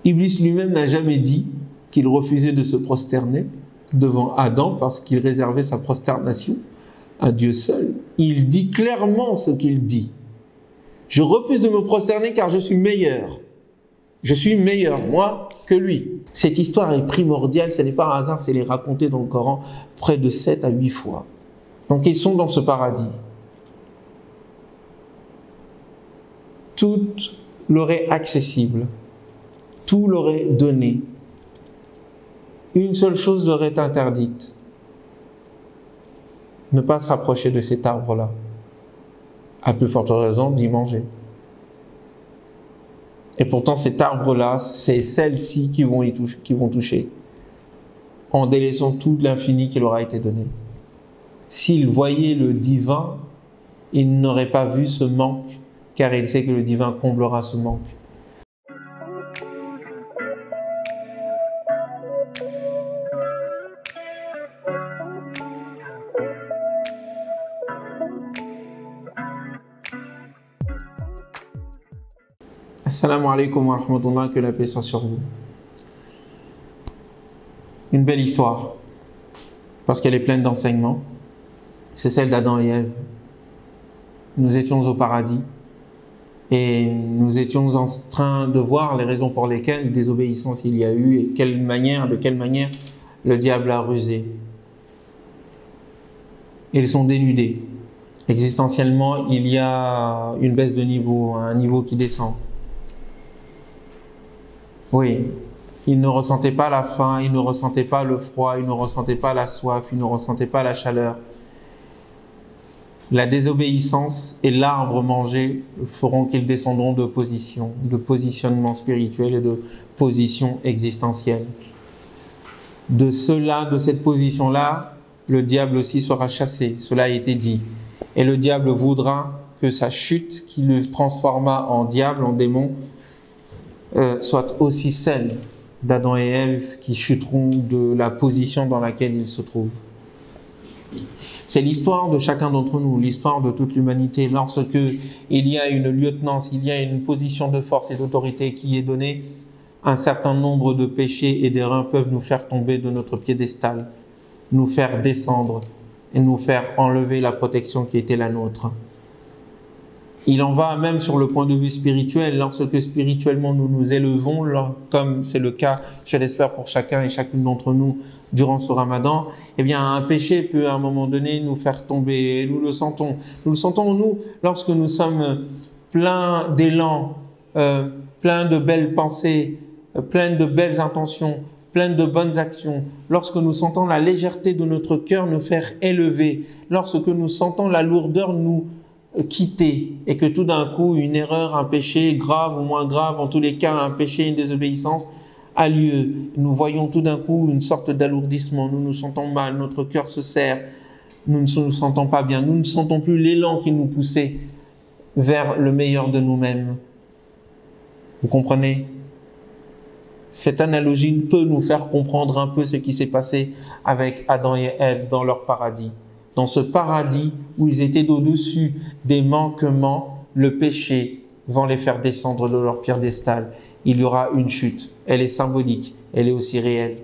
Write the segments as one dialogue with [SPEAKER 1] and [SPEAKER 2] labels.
[SPEAKER 1] Iblis lui-même n'a jamais dit qu'il refusait de se prosterner devant Adam parce qu'il réservait sa prosternation à Dieu seul. Il dit clairement ce qu'il dit. Je refuse de me prosterner car je suis meilleur. Je suis meilleur, moi, que lui. Cette histoire est primordiale, ce n'est pas un hasard, c'est les raconter dans le Coran près de 7 à 8 fois. Donc ils sont dans ce paradis. Tout leur est accessible. Tout leur est donné. Une seule chose leur est interdite. Ne pas s'approcher de cet arbre-là. À plus forte raison d'y manger. Et pourtant cet arbre-là, c'est celles-ci qui vont toucher. En délaissant tout l'infini qui leur a été donné. S'ils voyaient le divin, ils n'auraient pas vu ce manque, car il sait que le divin comblera ce manque. Assalamu alaikum wa rahmatullah, que la paix soit sur vous. Une belle histoire, parce qu'elle est pleine d'enseignements. C'est celle d'Adam et Ève. Nous étions au paradis et nous étions en train de voir les raisons pour lesquelles désobéissance il y a eu et de quelle manière le diable a rusé. Ils sont dénudés. Existentiellement, il y a une baisse de niveau, un niveau qui descend. Oui, ils ne ressentaient pas la faim, ils ne ressentaient pas le froid, ils ne ressentaient pas la soif, ils ne ressentaient pas la chaleur. La désobéissance et l'arbre mangé feront qu'ils descendront de position, de positionnement spirituel et de position existentielle. De cette position-là, le diable aussi sera chassé, cela a été dit. Et le diable voudra que sa chute, qui le transforma en diable, en démon, soit aussi celle d'Adam et Ève qui chuteront de la position dans laquelle ils se trouvent. C'est l'histoire de chacun d'entre nous, l'histoire de toute l'humanité. Lorsque il y a une lieutenance, il y a une position de force et d'autorité qui est donnée, un certain nombre de péchés et d'erreurs peuvent nous faire tomber de notre piédestal, nous faire descendre et nous faire enlever la protection qui était la nôtre. Il en va même sur le point de vue spirituel, lorsque spirituellement nous nous élevons, comme c'est le cas, je l'espère pour chacun et chacune d'entre nous durant ce ramadan, eh bien un péché peut à un moment donné nous faire tomber, et nous le sentons. Nous le sentons nous lorsque nous sommes pleins d'élan, pleins de belles pensées, pleins de belles intentions, pleins de bonnes actions, lorsque nous sentons la légèreté de notre cœur nous faire élever, lorsque nous sentons la lourdeur nous quitter et que tout d'un coup une erreur, un péché grave ou moins grave, en tous les cas un péché, une désobéissance a lieu. Nous voyons tout d'un coup une sorte d'alourdissement, nous nous sentons mal, notre cœur se serre, nous ne nous sentons pas bien, nous ne sentons plus l'élan qui nous poussait vers le meilleur de nous-mêmes. Vous comprenez? Cette analogie peut nous faire comprendre un peu ce qui s'est passé avec Adam et Ève dans leur paradis. Dans ce paradis où ils étaient au-dessus des manquements, le péché va les faire descendre de leur piédestal. Il y aura une chute. Elle est symbolique, elle est aussi réelle.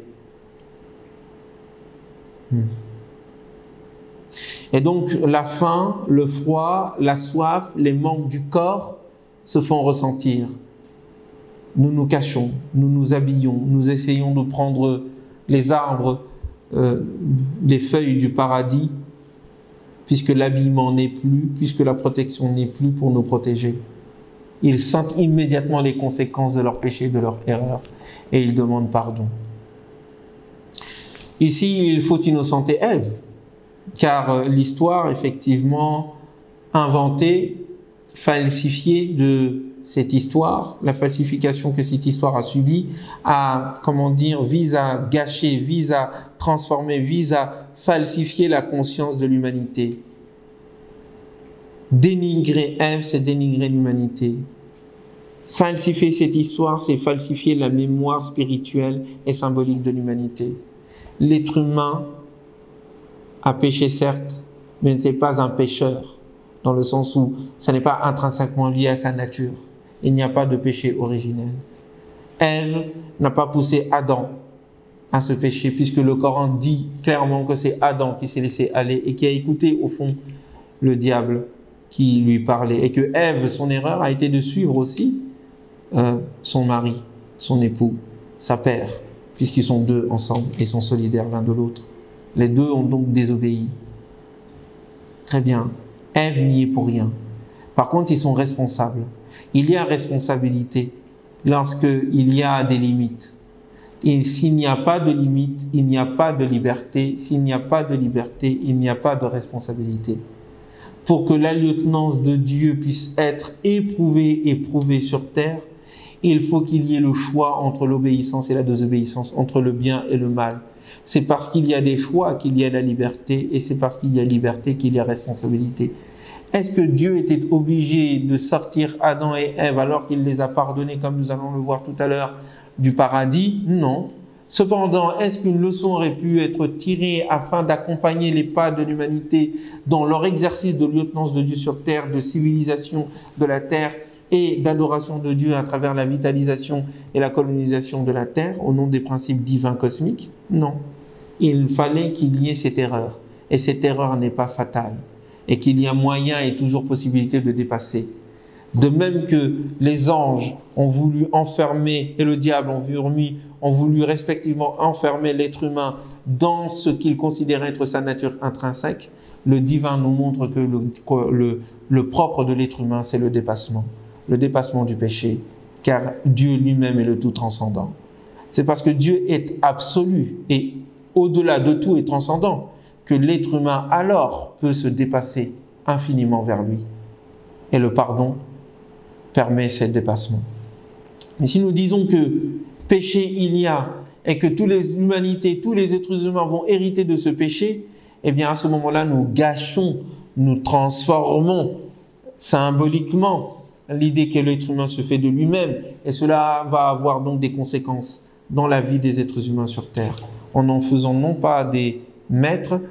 [SPEAKER 1] Et donc la faim, le froid, la soif, les manques du corps se font ressentir. Nous nous cachons, nous nous habillons, nous essayons de prendre les arbres, les feuilles du paradis, puisque l'habillement n'est plus, puisque la protection n'est plus pour nous protéger. Ils sentent immédiatement les conséquences de leur péché, de leur erreur, et ils demandent pardon. Ici, il faut innocenter Ève, car l'histoire, effectivement, inventée, falsifiée de cette histoire, la falsification que cette histoire a subie, vise à gâcher, vise à transformer, vise à falsifier la conscience de l'humanité. Dénigrer Ève, c'est dénigrer l'humanité. Falsifier cette histoire, c'est falsifier la mémoire spirituelle et symbolique de l'humanité. L'être humain a péché, certes, mais n'est pas un pécheur, dans le sens où ça n'est pas intrinsèquement lié à sa nature. Il n'y a pas de péché originel. Ève n'a pas poussé Adam à ce péché, puisque le Coran dit clairement que c'est Adam qui s'est laissé aller et qui a écouté au fond le diable qui lui parlait, et que Ève, son erreur a été de suivre aussi son mari, son époux, sa père, puisqu'ils sont deux ensemble et sont solidaires l'un de l'autre. Les deux ont donc désobéi. Très bien, Ève n'y est pour rien. Par contre, ils sont responsables. Il y a responsabilité lorsqu'il y a des limites. Et s'il n'y a pas de limite, il n'y a pas de liberté. S'il n'y a pas de liberté, il n'y a pas de responsabilité. Pour que la lieutenance de Dieu puisse être éprouvée sur terre, il faut qu'il y ait le choix entre l'obéissance et la désobéissance, entre le bien et le mal. C'est parce qu'il y a des choix qu'il y a la liberté, et c'est parce qu'il y a liberté qu'il y a responsabilité. Est-ce que Dieu était obligé de sortir Adam et Ève alors qu'il les a pardonnés, comme nous allons le voir tout à l'heure, du paradis? Non. Cependant, est-ce qu'une leçon aurait pu être tirée afin d'accompagner les pas de l'humanité dans leur exercice de lieutenance de Dieu sur terre, de civilisation de la terre et d'adoration de Dieu à travers la vitalisation et la colonisation de la terre au nom des principes divins cosmiques? Non. Il fallait qu'il y ait cette erreur. Et cette erreur n'est pas fatale. Et qu'il y a moyen et toujours possibilité de dépasser. De même que les anges ont voulu enfermer, et le diable ont voulu respectivement enfermer l'être humain dans ce qu'il considérait être sa nature intrinsèque, le divin nous montre que le propre de l'être humain, c'est le dépassement du péché, car Dieu lui-même est le tout transcendant. C'est parce que Dieu est absolu et au-delà de tout est transcendant que l'être humain alors peut se dépasser infiniment vers lui. Et le pardon permet ce dépassement. Mais si nous disons que péché il y a et que toutes les humanités, tous les êtres humains vont hériter de ce péché, eh bien à ce moment-là, nous gâchons, nous transformons symboliquement l'idée que l'être humain se fait de lui-même, et cela va avoir donc des conséquences dans la vie des êtres humains sur terre, en faisant non pas des maîtres,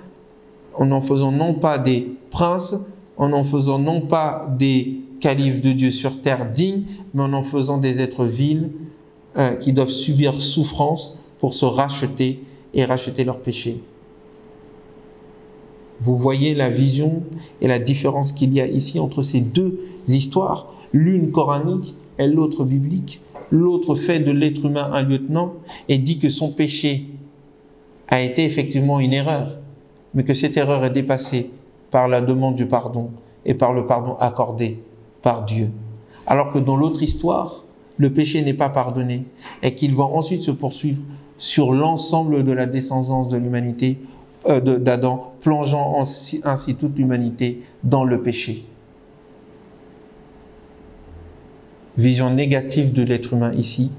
[SPEAKER 1] en faisant non pas des princes, en faisant non pas des califes de Dieu sur terre dignes, mais en faisant des êtres vils qui doivent subir souffrance pour se racheter et racheter leurs péchés. Vous voyez la vision et la différence qu'il y a ici entre ces deux histoires, l'une coranique et l'autre biblique. L'autre fait de l'être humain un lieutenant et dit que son péché a été effectivement une erreur, mais que cette erreur est dépassée par la demande du pardon et par le pardon accordé par Dieu. Alors que dans l'autre histoire, le péché n'est pas pardonné et qu'il va ensuite se poursuivre sur l'ensemble de la descendance de l'humanité, d'Adam, plongeant ainsi toute l'humanité dans le péché. Vision négative de l'être humain ici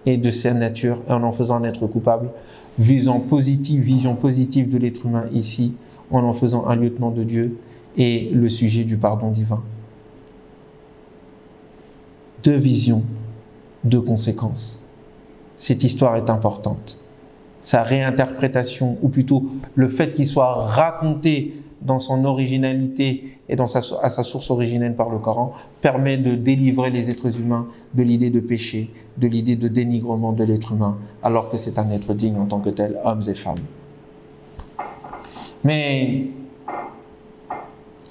[SPEAKER 1] et de sa nature, en faisant un être coupable. Vision positive de l'être humain ici, en faisant un lieutenant de Dieu et le sujet du pardon divin. Deux visions, deux conséquences. Cette histoire est importante. Sa réinterprétation, ou plutôt le fait qu'il soit raconté dans son originalité et à sa source originelle par le Coran, permet de délivrer les êtres humains de l'idée de péché, de l'idée de dénigrement de l'être humain, alors que c'est un être digne en tant que tel, hommes et femmes. Mais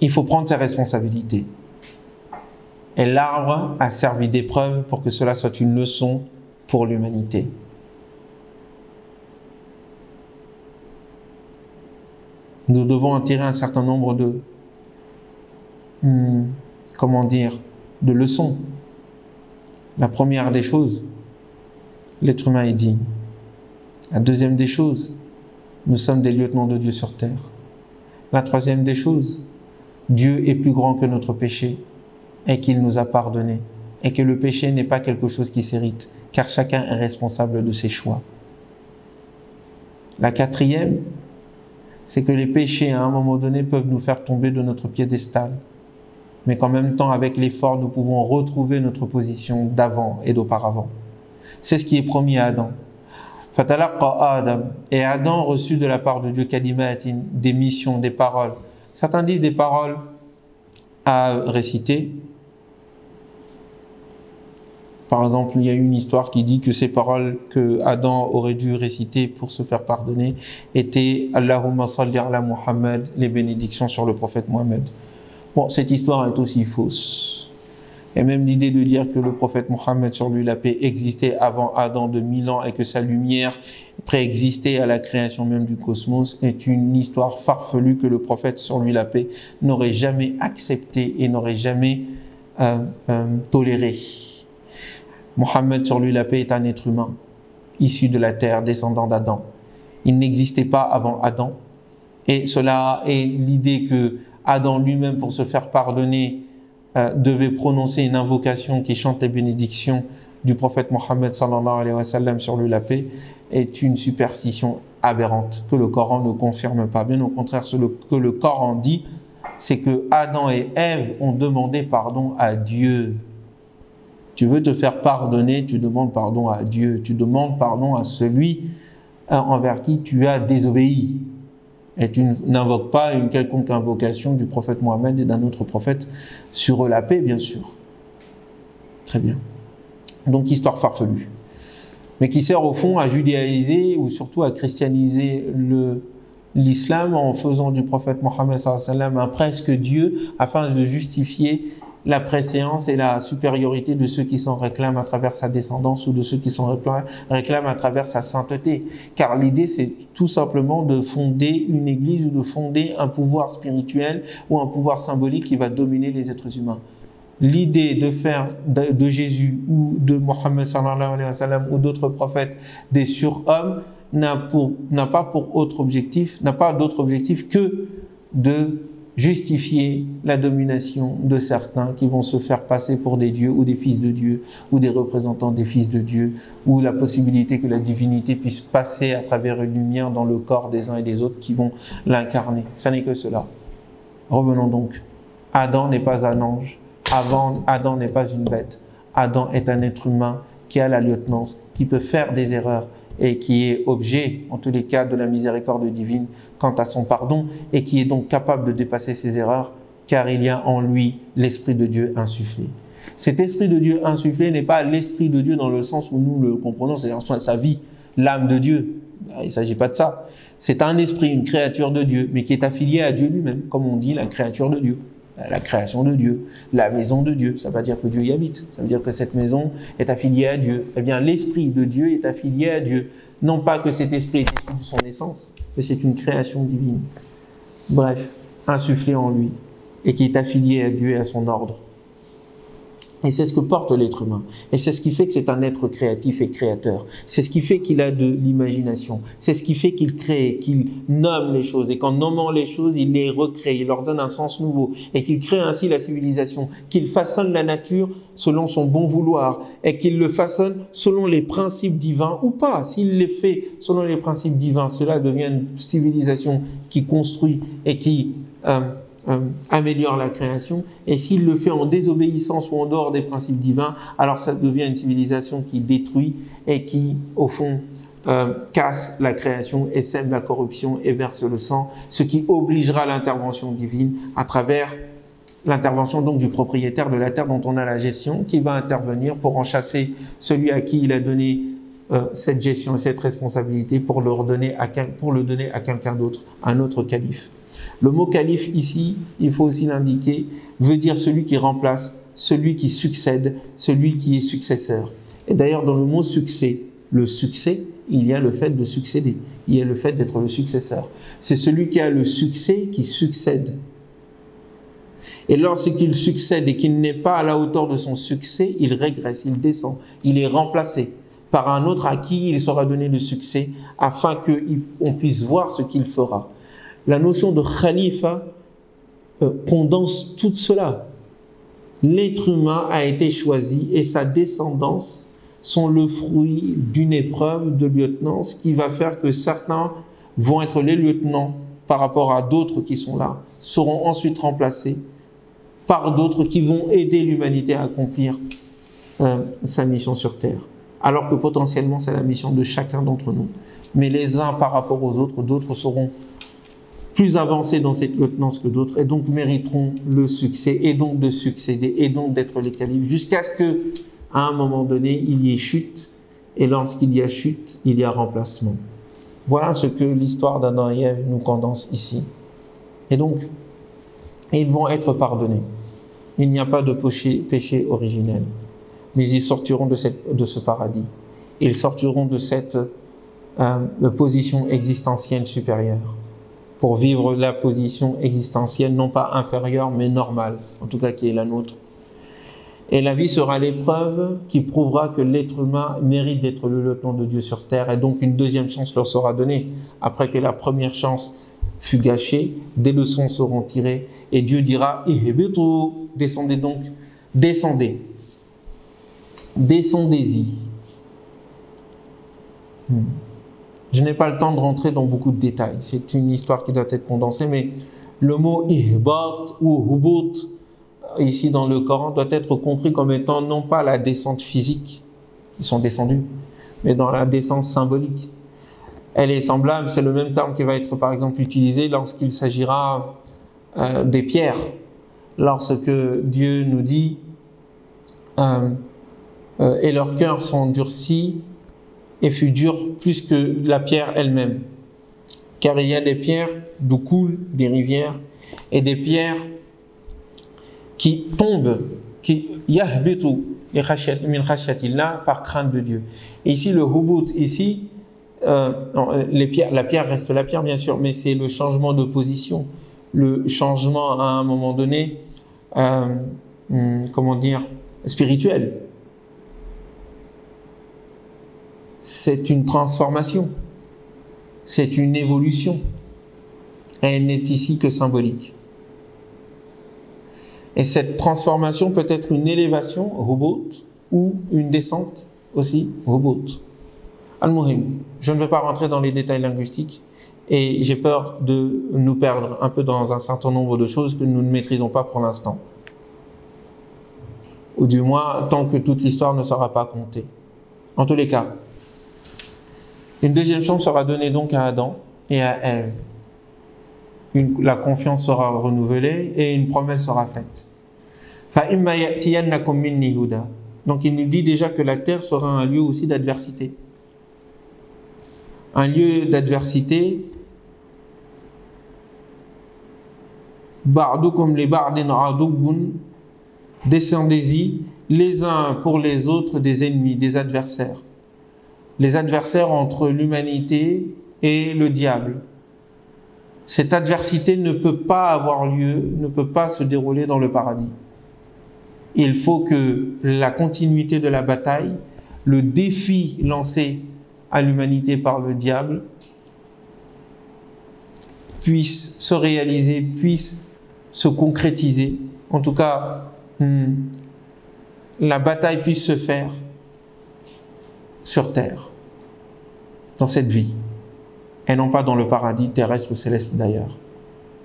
[SPEAKER 1] il faut prendre ses responsabilités. Et l'arbre a servi d'épreuve pour que cela soit une leçon pour l'humanité. Nous devons en tirer un certain nombre de, de leçons. La première des choses, l'être humain est digne. La deuxième des choses, nous sommes des lieutenants de Dieu sur terre. La troisième des choses, Dieu est plus grand que notre péché et qu'il nous a pardonné. Et que le péché n'est pas quelque chose qui s'hérite, car chacun est responsable de ses choix. La quatrième, c'est que les péchés, à un moment donné, peuvent nous faire tomber de notre piédestal, mais qu'en même temps, avec l'effort, nous pouvons retrouver notre position d'avant et d'auparavant. C'est ce qui est promis à Adam. Fatalaqa Adam. Et Adam reçut de la part de Dieu kalimatin, des missions, des paroles. Certains disent des paroles à réciter. Par exemple, il y a une histoire qui dit que ces paroles que Adam aurait dû réciter pour se faire pardonner étaient « Allahumma salli ala Muhammad », les bénédictions sur le prophète Mohammed. Bon, cette histoire est aussi fausse. Et même l'idée de dire que le prophète Mohammed, sur lui la paix, existait avant Adam de 1000 ans et que sa lumière préexistait à la création même du cosmos est une histoire farfelue que le prophète, sur lui la paix, n'aurait jamais acceptée et n'aurait jamais tolérée. Mohammed, sur lui la paix, est un être humain, issu de la terre, descendant d'Adam. Il n'existait pas avant Adam. Et cela est l'idée que Adam lui-même, pour se faire pardonner, devait prononcer une invocation qui chante les bénédictions du prophète Mohammed sallallahu alayhi wa sallam, sur lui la paix, est une superstition aberrante que le Coran ne confirme pas. Bien au contraire, ce que le Coran dit, c'est que Adam et Ève ont demandé pardon à Dieu. Tu veux te faire pardonner, tu demandes pardon à Dieu, tu demandes pardon à celui envers qui tu as désobéi. Et tu n'invoques pas une quelconque invocation du prophète Mohammed et d'un autre prophète sur la paix, bien sûr. Très bien. Donc, histoire farfelue. Mais qui sert au fond à judéiser ou surtout à christianiser l'islam en faisant du prophète Mohammed sallallahu alayhi wa sallam un presque Dieu afin de justifier la préséance et la supériorité de ceux qui s'en réclament à travers sa descendance ou de ceux qui s'en réclament à travers sa sainteté. Car l'idée, c'est tout simplement de fonder une église ou de fonder un pouvoir spirituel ou un pouvoir symbolique qui va dominer les êtres humains. L'idée de faire de Jésus ou de Mohammed sallallahu alayhi wa sallam ou d'autres prophètes des surhommes n'a pas d'autre objectif que de justifier la domination de certains qui vont se faire passer pour des dieux ou des fils de Dieu ou des représentants des fils de Dieu, ou la possibilité que la divinité puisse passer à travers une lumière dans le corps des uns et des autres qui vont l'incarner. Ça n'est que cela. Revenons donc. Adam n'est pas un ange. Adam n'est pas une bête. Adam est un être humain qui a la lieutenance, qui peut faire des erreurs et qui est objet, en tous les cas, de la miséricorde divine quant à son pardon, et qui est donc capable de dépasser ses erreurs, car il y a en lui l'Esprit de Dieu insufflé. Cet Esprit de Dieu insufflé n'est pas l'Esprit de Dieu dans le sens où nous le comprenons, c'est-à-dire sa vie, l'âme de Dieu. Il ne s'agit pas de ça. C'est un esprit, une créature de Dieu, mais qui est affiliée à Dieu lui-même, comme on dit la créature de Dieu. La création de Dieu, la maison de Dieu, ça ne veut pas dire que Dieu y habite, ça veut dire que cette maison est affiliée à Dieu. Eh bien, l'Esprit de Dieu est affilié à Dieu. Non pas que cet Esprit est issu de son essence, mais c'est une création divine. Bref, insufflé en lui, et qui est affilié à Dieu et à son ordre. Et c'est ce que porte l'être humain. Et c'est ce qui fait que c'est un être créatif et créateur. C'est ce qui fait qu'il a de l'imagination. C'est ce qui fait qu'il crée, qu'il nomme les choses. Et qu'en nommant les choses, il les recrée, il leur donne un sens nouveau. Et qu'il crée ainsi la civilisation. Qu'il façonne la nature selon son bon vouloir. Et qu'il le façonne selon les principes divins ou pas. S'il les fait selon les principes divins, cela devient une civilisation qui construit et qui améliore la création, et s'il le fait en désobéissance ou en dehors des principes divins, alors ça devient une civilisation qui détruit et qui, au fond, casse la création et sème la corruption et verse le sang, ce qui obligera l'intervention divine à travers l'intervention donc du propriétaire de la terre dont on a la gestion, qui va intervenir pour en chasser celui à qui il a donné cette gestion et cette responsabilité pour le donner à quelqu'un d'autre, un autre calife. Le mot calife ici, il faut aussi l'indiquer, veut dire celui qui remplace, celui qui succède, celui qui est successeur. Et d'ailleurs, dans le mot succès, le succès, il y a le fait de succéder, il y a le fait d'être le successeur. C'est celui qui a le succès qui succède. Et lorsqu'il succède et qu'il n'est pas à la hauteur de son succès, il régresse, il descend, il est remplacé par un autre à qui il sera donné le succès afin qu'on puisse voir ce qu'il fera. La notion de khalifa condense tout cela. L'être humain a été choisi et sa descendance sont le fruit d'une épreuve de lieutenance qui va faire que certains vont être les lieutenants par rapport à d'autres qui sont là, seront ensuite remplacés par d'autres qui vont aider l'humanité à accomplir sa mission sur Terre. Alors que potentiellement c'est la mission de chacun d'entre nous. Mais les uns par rapport aux autres, d'autres seront plus avancés dans cette lieutenance que d'autres et donc mériteront le succès et donc de succéder et donc d'être les califes jusqu'à ce que à un moment donné, il y ait chute, et lorsqu'il y a chute, il y a remplacement. Voilà ce que l'histoire d'Adam et Ève nous condense ici. Et donc, ils vont être pardonnés. Il n'y a pas de péché originel. Mais ils sortiront de ce paradis. Ils sortiront de cette position existentielle supérieure pour vivre la position existentielle, non pas inférieure, mais normale, en tout cas qui est la nôtre. Et la vie sera l'épreuve qui prouvera que l'être humain mérite d'être le lieutenant de Dieu sur terre, et donc une deuxième chance leur sera donnée. Après que la première chance fut gâchée, des leçons seront tirées, et Dieu dira « Ihbitu » descendez donc, descendez. Descendez-y. Je n'ai pas le temps de rentrer dans beaucoup de détails. C'est une histoire qui doit être condensée, mais le mot ihbat ou hubut, ici dans le Coran, doit être compris comme étant non pas la descente physique, ils sont descendus, mais dans la descente symbolique. Elle est semblable, c'est le même terme qui va être par exemple utilisé lorsqu'il s'agira des pierres. Lorsque Dieu nous dit et leurs cœurs sont durcis et fut dur plus que la pierre elle-même. Car il y a des pierres d'où coulent des rivières et des pierres qui tombent, qui yahbitu min khashyatillah par crainte de Dieu. Et ici le hubut, ici la pierre reste la pierre bien sûr, mais c'est le changement de position, le changement à un moment donné, comment dire, spirituel. C'est une transformation, c'est une évolution. Elle n'est ici que symbolique. Et cette transformation peut être une élévation, hubut, ou une descente aussi, hubut. Al-Muhim, je ne vais pas rentrer dans les détails linguistiques et j'ai peur de nous perdre un peu dans un certain nombre de choses que nous ne maîtrisons pas pour l'instant. Ou du moins, tant que toute l'histoire ne sera pas comptée. En tous les cas, une deuxième chance sera donnée donc à Adam et à Ève. La confiance sera renouvelée et une promesse sera faite. Donc il nous dit déjà que la terre sera un lieu aussi d'adversité. Un lieu d'adversité. Descendez-y les uns pour les autres des ennemis, des adversaires. Les adversaires entre l'humanité et le diable. Cette adversité ne peut pas avoir lieu, ne peut pas se dérouler dans le paradis. Il faut que la continuité de la bataille, le défi lancé à l'humanité par le diable, puisse se réaliser, puisse se concrétiser. En tout cas, la bataille puisse se faire sur terre, dans cette vie, et non pas dans le paradis terrestre ou céleste d'ailleurs,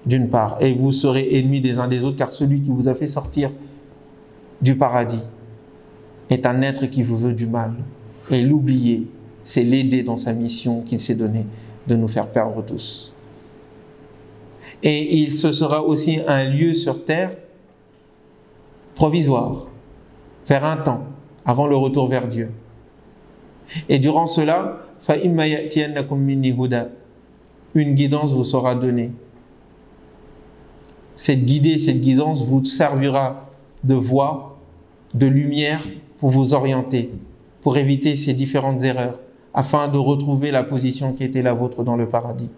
[SPEAKER 1] d'une part. Et vous serez ennemis des uns des autres, car celui qui vous a fait sortir du paradis est un être qui vous veut du mal. Et l'oublier, c'est l'aider dans sa mission qu'il s'est donnée de nous faire perdre tous. Et ce sera aussi un lieu sur terre provisoire, vers un temps, avant le retour vers Dieu. Et durant cela, une guidance vous sera donnée. Cette guidance vous servira de voie, de lumière pour vous orienter, pour éviter ces différentes erreurs, afin de retrouver la position qui était la vôtre dans le paradis.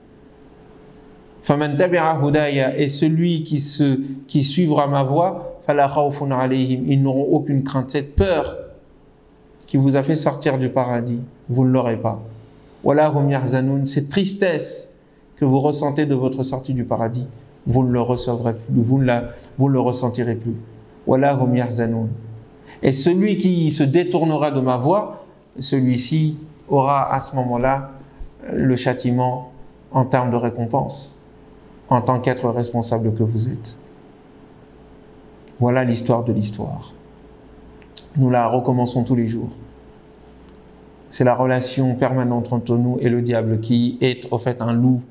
[SPEAKER 1] Et celui qui suivra ma voie, ils n'auront aucune crainte. Cette peur qui vous a fait sortir du paradis, vous ne l'aurez pas. Cette tristesse que vous ressentez de votre sortie du paradis, vous ne le recevrez plus, vous ne le ressentirez plus. Et celui qui se détournera de ma voie, celui-ci aura à ce moment-là le châtiment en termes de récompense, en tant qu'être responsable que vous êtes. Voilà l'histoire de l'histoire. Nous la recommençons tous les jours. C'est la relation permanente entre nous et le diable qui est au fait un loup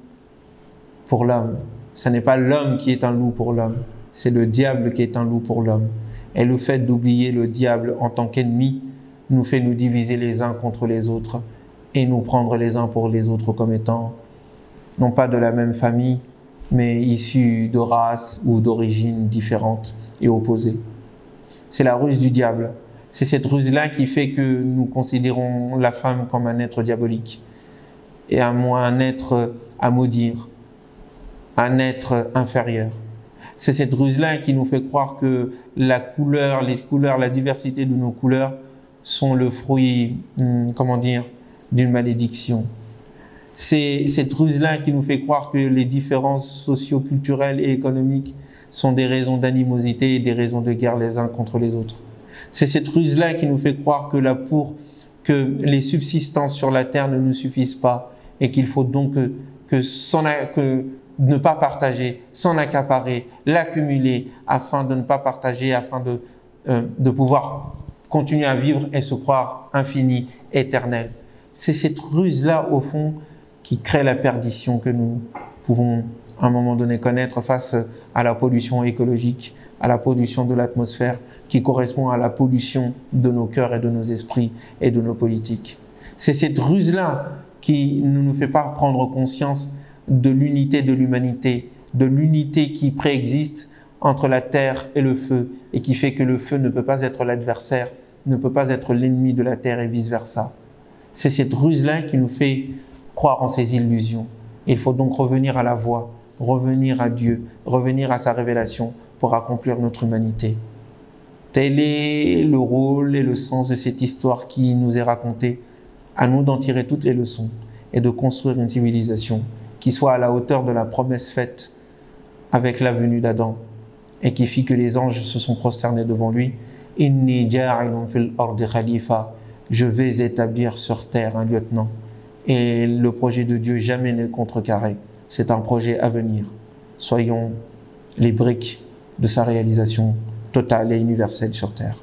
[SPEAKER 1] pour l'homme. Ce n'est pas l'homme qui est un loup pour l'homme, c'est le diable qui est un loup pour l'homme. Et le fait d'oublier le diable en tant qu'ennemi nous fait nous diviser les uns contre les autres et nous prendre les uns pour les autres comme étant non pas de la même famille, mais issus de races ou d'origines différentes et opposées. C'est la ruse du diable. C'est cette ruse-là qui fait que nous considérons la femme comme un être diabolique et un être à maudire, un être inférieur. C'est cette ruse-là qui nous fait croire que la couleur, les couleurs, la diversité de nos couleurs sont le fruit, d'une malédiction. C'est cette ruse-là qui nous fait croire que les différences socio-culturelles et économiques sont des raisons d'animosité et des raisons de guerre les uns contre les autres. C'est cette ruse-là qui nous fait croire que les subsistances sur la terre ne nous suffisent pas et qu'il faut donc que ne pas partager, s'en accaparer, l'accumuler afin de ne pas partager, afin de pouvoir continuer à vivre et se croire infini, éternel. C'est cette ruse-là, au fond, qui crée la perdition que nous pouvons à un moment donné connaître face à la pollution écologique, à la pollution de l'atmosphère, qui correspond à la pollution de nos cœurs et de nos esprits et de nos politiques. C'est cette ruse-là qui ne nous fait pas prendre conscience de l'unité de l'humanité, de l'unité qui préexiste entre la terre et le feu, et qui fait que le feu ne peut pas être l'adversaire, ne peut pas être l'ennemi de la terre et vice-versa. C'est cette ruse-là qui nous fait croire en ces illusions. Il faut donc revenir à la voie, revenir à Dieu, revenir à sa révélation pour accomplir notre humanité. Tel est le rôle et le sens de cette histoire qui nous est racontée. À nous d'en tirer toutes les leçons et de construire une civilisation qui soit à la hauteur de la promesse faite avec la venue d'Adam et qui fit que les anges se sont prosternés devant lui. « Inni ja'ilun fil ardi khalifa » je vais établir sur terre un lieutenant. Et le projet de Dieu jamais n'est contrecarré. C'est un projet à venir. Soyons les briques de sa réalisation totale et universelle sur terre.